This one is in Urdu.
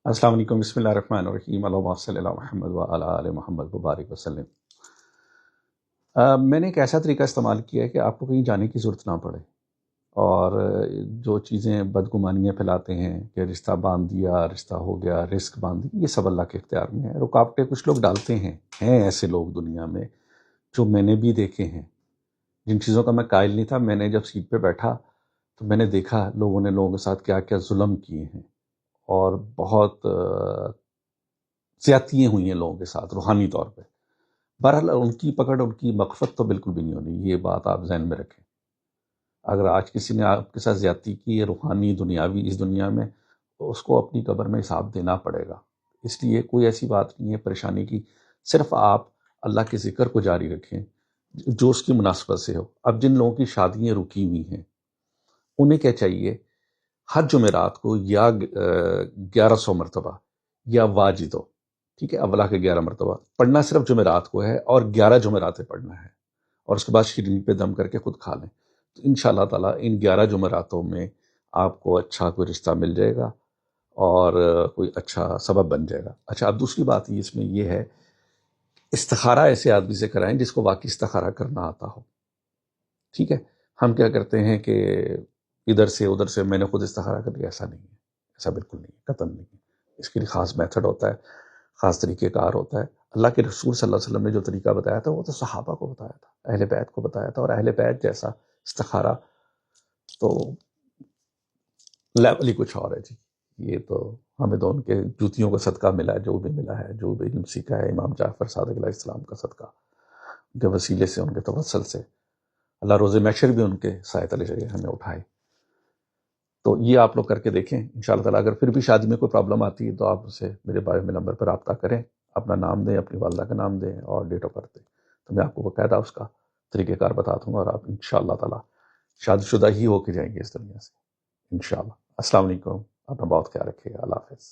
السلام علیکم، بسم اللہ الرحمن الرحیم، اللہم صلی علی محمد وعلی آل محمد وبارک وسلم۔ میں نے ایک ایسا طریقہ استعمال کیا ہے کہ آپ کو کہیں جانے کی ضرورت نہ پڑے، اور جو چیزیں بدگمانیاں پھیلاتے ہیں کہ رشتہ باندھ دیا، رشتہ ہو گیا، رزق باندھ دی، یہ سب اللہ کے اختیار میں ہے۔ رکاوٹیں کچھ لوگ ڈالتے ہیں ایسے لوگ دنیا میں جو میں نے بھی دیکھے ہیں، جن چیزوں کا میں قائل نہیں تھا۔ میں نے جب سیٹ پہ بیٹھا تو میں نے دیکھا لوگوں نے لوگوں کے ساتھ کیا کیا ظلم کیے ہیں، اور بہت زیادتیاں ہوئی ہیں لوگوں کے ساتھ روحانی طور پہ۔ بہرحال ان کی پکڑ، ان کی مغفرت تو بالکل بھی نہیں ہونی، یہ بات آپ ذہن میں رکھیں۔ اگر آج کسی نے آپ کے ساتھ زیادتی کی ہے روحانی دنیاوی اس دنیا میں، تو اس کو اپنی قبر میں حساب دینا پڑے گا۔ اس لیے کوئی ایسی بات نہیں ہے پریشانی کی، صرف آپ اللہ کے ذکر کو جاری رکھیں جو اس کی مناسبت سے ہو۔ اب جن لوگوں کی شادیاں رکی ہوئی ہیں انہیں کیا چاہیے، ہر جمعرات کو یا 1100 مرتبہ یا واجد ہو، ٹھیک ہے، اولا کے 11 مرتبہ پڑھنا صرف جمعرات کو ہے، اور 11 جمعراتیں پڑھنا ہے، اور اس کے بعد شیرینی پہ دم کر کے خود کھا لیں۔ تو انشاءاللہ تعالیٰ ان 11 جمعراتوں میں آپ کو اچھا کوئی رشتہ مل جائے گا، اور کوئی اچھا سبب بن جائے گا۔ اچھا، اب دوسری بات اس میں یہ ہے، استخارہ ایسے آدمی سے کرائیں جس کو واقعی استخارہ کرنا آتا ہو، ٹھیک ہے۔ ہم کیا کرتے ہیں کہ ادھر سے ادھر سے میں نے خود استخارہ کر لیا، ایسا نہیں ہے، ایسا بالکل نہیں ہے، قطعاً نہیں ہے۔ اس کے لیے خاص میتھڈ ہوتا ہے، خاص طریقہ کار ہوتا ہے۔ اللہ کے رسول صلی اللہ علیہ وسلم نے جو طریقہ بتایا تھا وہ تو صحابہ کو بتایا تھا، اہل بیت کو بتایا تھا، اور اہل بیت جیسا استخارہ تو لیول ہی کچھ اور ہے جی۔ یہ تو ہمیں تو ان کے جوتیوں کا صدقہ ملا ہے، جو بھی ملا ہے، جو بھی علم سیکھا ہے امام جعفر صادق علیہ السلام کا صدقہ، ان کے وسیلے سے، ان کے توسل سے اللہ روز محشر بھی ان کے سائے تلے جگہ ہمیں اٹھائے۔ تو یہ آپ لوگ کر کے دیکھیں انشاءاللہ تعالیٰ۔ اگر پھر بھی شادی میں کوئی پرابلم آتی ہے تو آپ اسے میرے بارے میں نمبر پر رابطہ کریں، اپنا نام دیں، اپنی والدہ کا نام دیں اور ڈیٹ آف برتھ دیں، تو میں آپ کو باقاعدہ اس کا طریقہ کار بتا دوں گا، اور آپ انشاءاللہ تعالیٰ شادی شدہ ہی ہو کے جائیں گے اس دنیا سے انشاءاللہ۔ السلام علیکم، اپنا بہت خیال رکھیے گا، اللہ حافظ۔